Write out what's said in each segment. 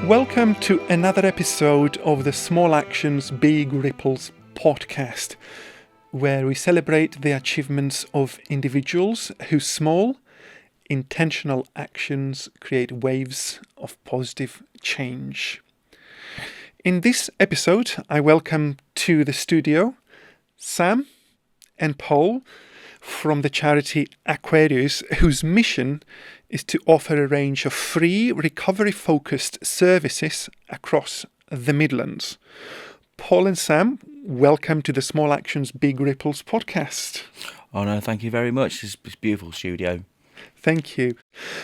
Welcome to another episode of the Small Actions, Big Ripples podcast, where we celebrate the achievements of individuals whose small, intentional actions create waves of positive change. In this episode, I welcome to the studio Sam and Paul from the charity Aquarius, whose mission is to offer a range of free recovery-focused services across the Midlands. Paul and Sam, welcome to the Small Actions, Big Ripples podcast. Oh no, thank you very much. This beautiful studio. Thank you.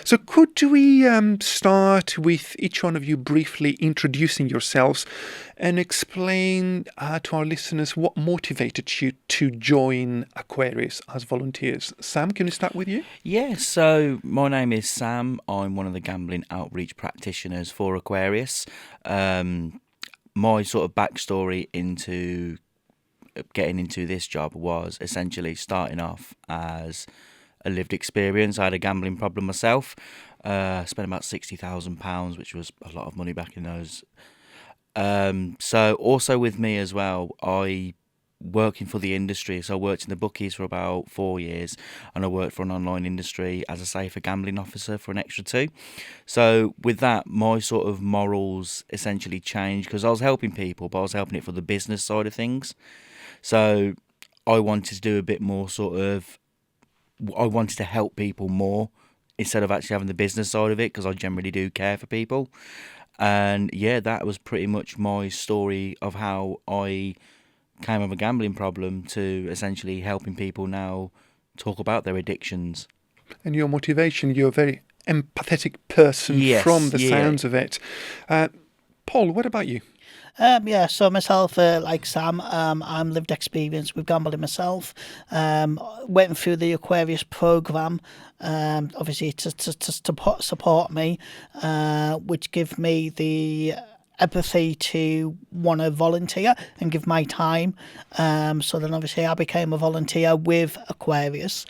So could we start with each one of you briefly introducing yourselves and explain to our listeners what motivated you to join Aquarius as volunteers? Sam, can we start with you? Yeah, so my name is Sam. I'm one of the gambling outreach practitioners for Aquarius. My sort of backstory into getting into this job was essentially starting off as a lived experience. I had a gambling problem myself. Spent about £60,000, which was a lot of money back in those. So also with me as well, I working for the industry. So I worked in the bookies for about 4 years, and I worked for an online industry as a safer gambling officer for an extra 2. So with that, my sort of morals essentially changed because I was helping people, but I was helping it for the business side of things. So I wanted to do a bit more I wanted to help people more instead of actually having the business side of it, because I generally do care for people. And yeah, that was pretty much my story of how I came of a gambling problem to essentially helping people now talk about their addictions. And your motivation, you're a very empathetic person from the sounds of it. Paul, what about you? So myself, like Sam, I'm lived experience with gambling myself. Went through the Aquarius programme, obviously to support me, which give me the empathy to want to volunteer and give my time. So then obviously I became a volunteer with Aquarius.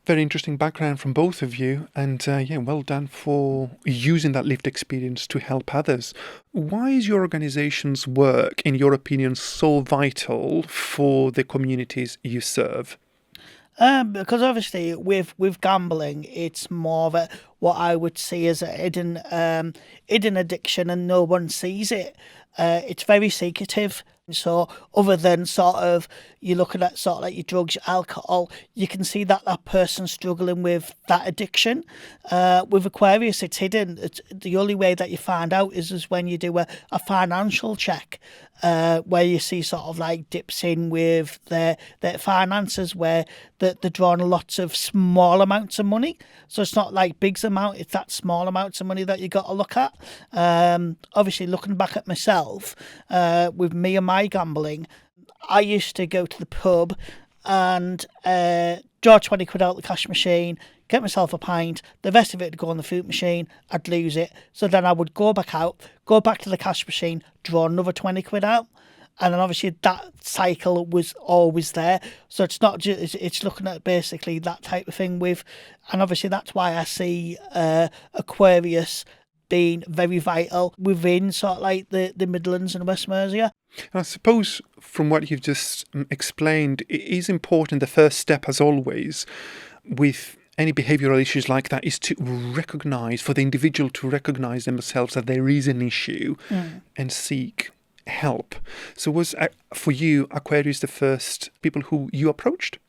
Very interesting background from both of you, and well done for using that lived experience to help others. Why is your organisation's work, in your opinion, so vital for the communities you serve? Because obviously with gambling, it's more of what I would see as a hidden addiction, and no one sees it. It's very secretive. So other than sort of you're looking at sort of like your drugs, your alcohol, you can see that person's struggling with that addiction. With Aquarius, it's hidden. The only way that you find out is when you do a financial check, where you see sort of like dips in with their finances, where they're drawing lots of small amounts of money. So it's not like big amount, it's that small amounts of money that you got to look at. Obviously, looking back at myself, with me and my gambling, I used to go to the pub and draw 20 quid out the cash machine, get myself a pint, the rest of it would go on the fruit machine, I'd lose it. So then I would go back to the cash machine, draw another 20 quid out. And then obviously that cycle was always there. So it's not just, it's looking at basically that type of thing and obviously that's why I see Aquarius being very vital within sort of like the Midlands and West Mercia. I suppose from what you've just explained, it is important, the first step as always, with any behavioural issues like that, is to recognise, for the individual to recognise themselves that there is an issue and seek help. So was, for you, Aquarius the first people who you approached?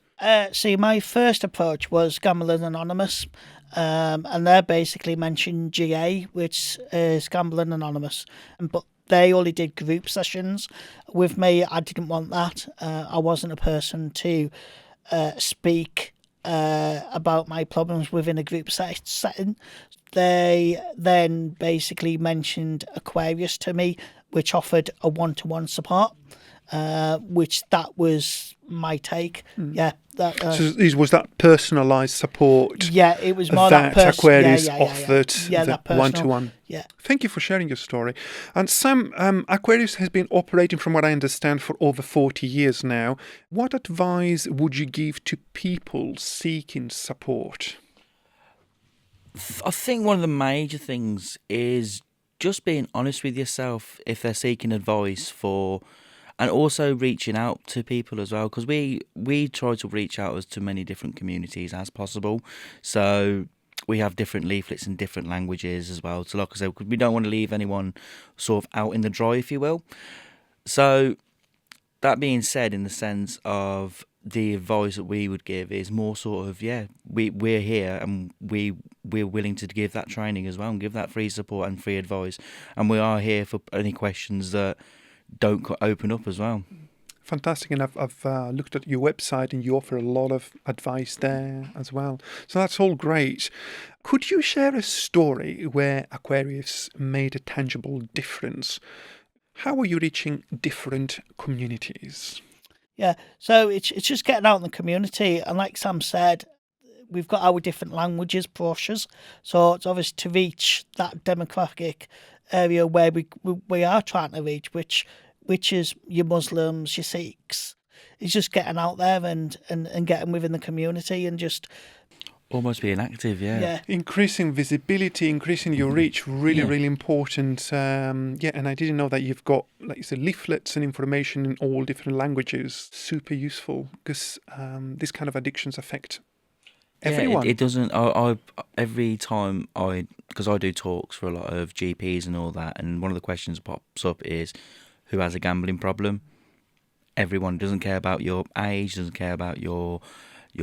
See, my first approach was Gambling Anonymous, and they basically mentioned GA, which is Gambling Anonymous, but they only did group sessions. With me, I didn't want that. I wasn't a person to speak about my problems within a group setting. They then basically mentioned Aquarius to me, which offered a one-to-one support, which that was my take. Yeah. So was that personalised support? Yeah, it was more that Aquarius offered, that one-to-one. Yeah. Thank you for sharing your story. And Sam, Aquarius has been operating, from what I understand, for over 40 years now. What advice would you give to people seeking support? I think one of the major things is just being honest with yourself if they're seeking advice for, and also reaching out to people as well, because we try to reach out as to many different communities as possible. So we have different leaflets in different languages as well. So like I said, we don't want to leave anyone sort of out in the dry, if you will. So that being said, in the sense of the advice that we would give is more sort of, we're here and we're willing to give that training as well and give that free support and free advice, and we are here for any questions that don't open up as well. Fantastic, and I've looked at your website and you offer a lot of advice there as well. So that's all great. Could you share a story where Aquarius made a tangible difference? How are you reaching different communities? Yeah, so it's just getting out in the community, and like Sam said, we've got our different languages brochures, so it's obvious to reach that demographic area where we are trying to reach, which is your Muslims, your Sikhs. It's just getting out there and getting within the community and just almost being active, yeah. Increasing visibility, increasing your reach, really important. And I didn't know that you've got, like you said, leaflets and information in all different languages. Super useful, because these kind of addictions affect everyone. It doesn't. I every time because I do talks for a lot of GPs and all that, and one of the questions pops up is, who has a gambling problem? Everyone. Doesn't care about your age, doesn't care about your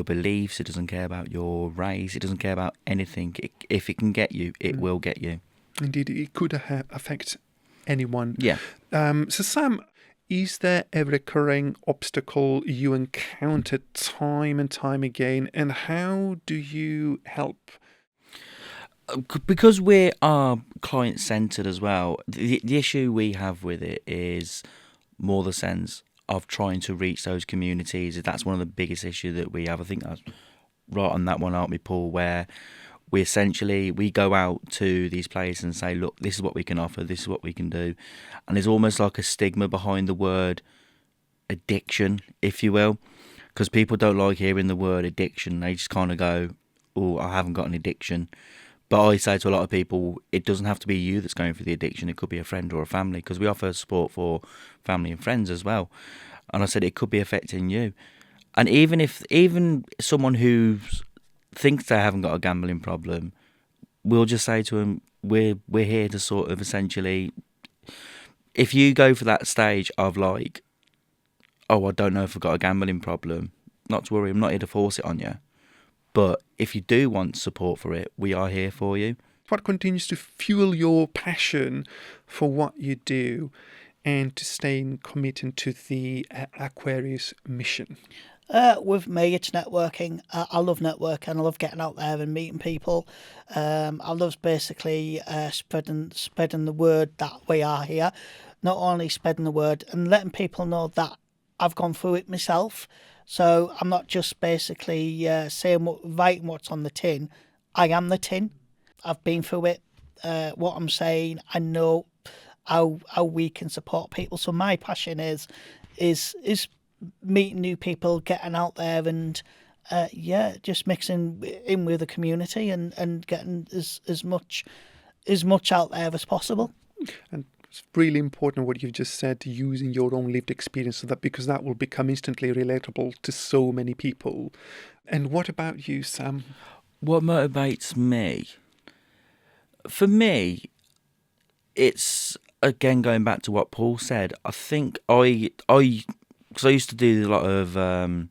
beliefs, it doesn't care about your race, it doesn't care about anything. If it can get you, it will get you. Indeed, it could affect anyone. Yeah. So Sam, is there a recurring obstacle you encounter time and time again, and how do you help? Because we are client-centred as well, the issue we have with it is more the sense of trying to reach those communities. That's one of the biggest issues that we have. I think that's right on that one, aren't we, Paul, where we go out to these places and say, look, this is what we can offer, this is what we can do. And there's almost like a stigma behind the word addiction, if you will, because people don't like hearing the word addiction. They just kind of go, oh, I haven't got an addiction. But I say to a lot of people, it doesn't have to be you that's going through the addiction. It could be a friend or a family, because we offer support for family and friends as well. And I said it could be affecting you. And even someone who thinks they haven't got a gambling problem, we'll just say to them, we're here to sort of essentially, if you go for that stage of like, oh, I don't know if I've got a gambling problem, not to worry, I'm not here to force it on you. But if you do want support for it, we are here for you. What continues to fuel your passion for what you do and to staying committed to the Aquarius mission? With me, it's networking. I love networking. I love getting out there and meeting people. I love basically spreading the word that we are here. Not only spreading the word and letting people know that I've gone through it myself. So I'm not just basically writing what's on the tin. I am the tin. I've been through it. What I'm saying, I know how we can support people. So my passion is meeting new people, getting out there, and just mixing in with the community and getting as much out there as possible. And it's really important what you've just said, using your own lived experience, because that will become instantly relatable to so many people. And what about you, Sam? What motivates me? For me, it's, again, going back to what Paul said, I think because I used to do a lot of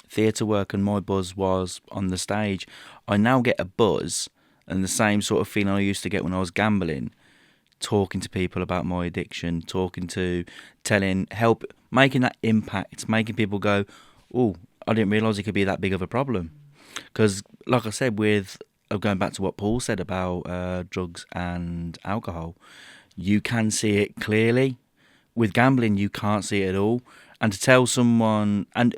theatre work and my buzz was on the stage. I now get a buzz and the same sort of feeling I used to get when I was gambling, talking to people about my addiction, making that impact, making people go, oh, I didn't realise it could be that big of a problem. Because, like I said, going back to what Paul said about drugs and alcohol, you can see it clearly. With gambling, you can't see it at all. And to tell someone, and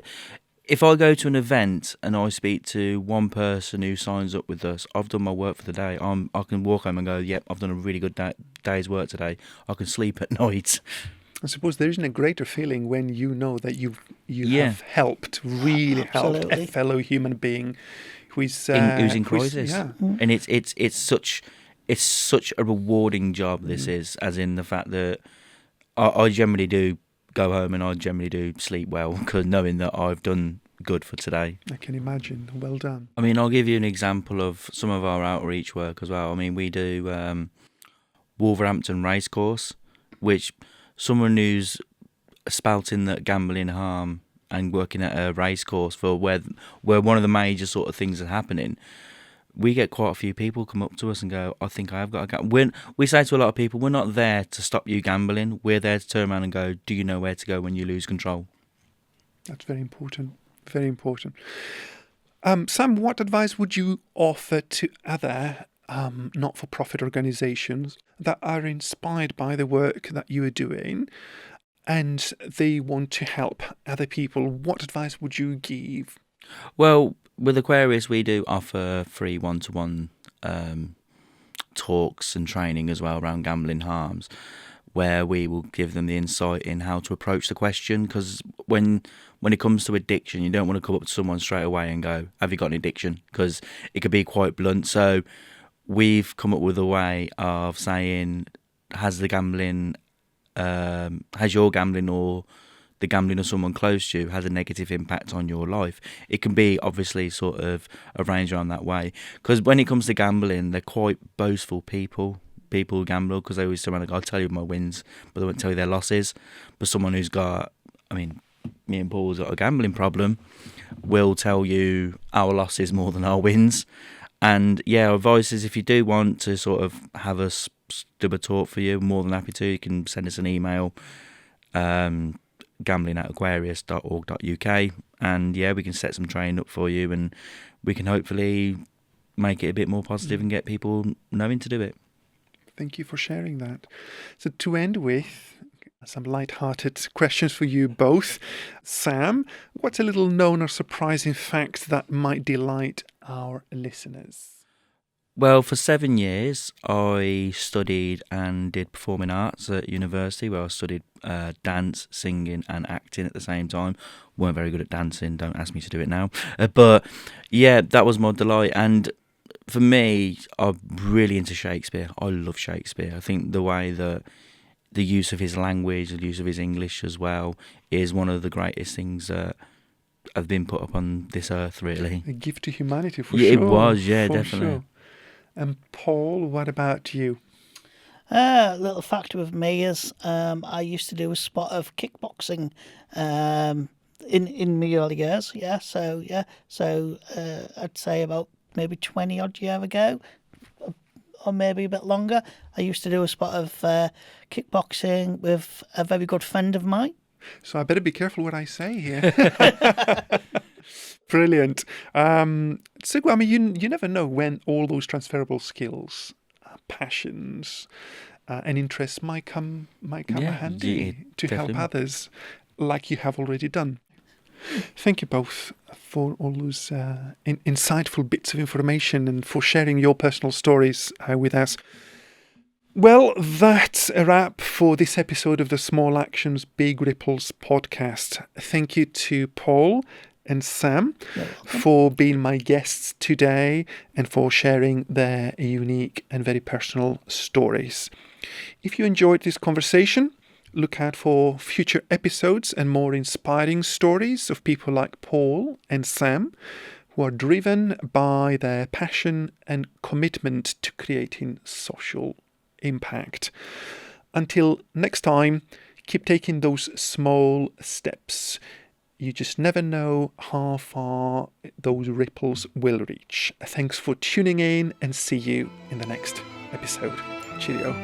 if I go to an event and I speak to one person who signs up with us, I've done my work for the day. I can walk home and go, yep, I've done a really good day's work today. I can sleep at night. I suppose there isn't a greater feeling when you know that you have helped a fellow human being who's in crisis. Yeah. And it's such, it's such a rewarding job this is, as in the fact that I generally do go home and I generally do sleep well, because knowing that I've done good for today. I can imagine. Well done. I mean, I'll give you an example of some of our outreach work as well. I mean, we do Wolverhampton Racecourse, which someone who's spouting that gambling harm and working at a racecourse for where one of the major sort of things is happening, we get quite a few people come up to us and go, I think I have got a gamble. We say to a lot of people, we're not there to stop you gambling. We're there to turn around and go, do you know where to go when you lose control? That's very important. Very important. Sam, what advice would you offer to other not-for-profit organisations that are inspired by the work that you are doing and they want to help other people? What advice would you give? Well, with Aquarius, we do offer free one-to-one talks and training as well around gambling harms, where we will give them the insight in how to approach the question. Because when it comes to addiction, you don't want to come up to someone straight away and go, have you got an addiction? Because it could be quite blunt. So we've come up with a way of saying, has your gambling or the gambling of someone close to you has a negative impact on your life? It can be obviously sort of arranged around that way. Because when it comes to gambling, they're quite boastful people who gamble, because they always say, I'll tell you my wins, but they won't tell you their losses. But someone who's got, I mean, me and Paul's got a gambling problem, will tell you our losses more than our wins. And yeah, our advice is, if you do want to sort of have us do a talk for you, more than happy to. You can send us an email, gambling@aquarius.org.uk, and yeah, we can set some training up for you, and we can hopefully make it a bit more positive and get people knowing to do it. Thank you for sharing that. So to end with some light-hearted questions for you both. Sam, what's a little known or surprising fact that might delight our listeners? Well, for 7 years, I studied and did performing arts at university, where I studied dance, singing and acting at the same time. Weren't very good at dancing, don't ask me to do it now. But yeah, that was my delight. And for me, I'm really into Shakespeare. I love Shakespeare. I think the way that the use of his language, the use of his English as well, is one of the greatest things that have been put up on this earth, really. A gift to humanity, for Yeah, sure. it was, yeah, for definitely. Sure. And Paul, what about you? A little fact with me is I used to do a spot of kickboxing in my early years. So I'd say about maybe 20 odd years ago, or maybe a bit longer. I used to do a spot of kickboxing with a very good friend of mine. So I better be careful what I say here. Brilliant. So, I mean, you never know when all those transferable skills, passions, and interests might come handy to definitely. help others, like you have already done. Thank you both for all those insightful bits of information and for sharing your personal stories with us. Well, that's a wrap for this episode of the Small Actions, Big Ripples podcast. Thank you to Paul and Sam for being my guests today and for sharing their unique and very personal stories. If you enjoyed this conversation, look out for future episodes and more inspiring stories of people like Paul and Sam, who are driven by their passion and commitment to creating social impact. Until next time, keep taking those small steps. You just never know how far those ripples will reach. Thanks for tuning in and see you in the next episode. Cheerio.